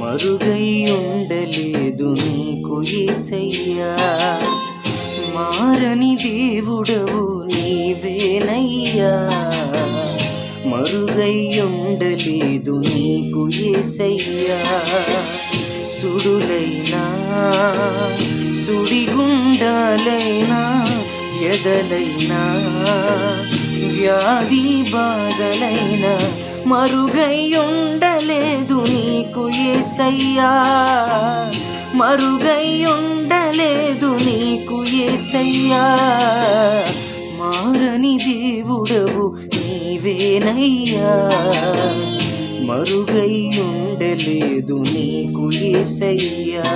మరుగై ఉండలేదు నీకు యేసయ్యా. మారని దేవుడవు నీవేనయ్యా, మరుగై ఉండలేదు నీకు యేసయ్యా. సుడులైనా సుడిగుండాలైనా ఎదలైనా వ్యాధి బాధలైనా మరుగై ఉండలేదు నీకు యేసయ్యా, మరుగై ఉండలేదు నీకు యేసయ్యా. మారని దేవుడవు నీవేనయ్యా, మరుగై ఉండలేదు నీకు యేసయ్యా.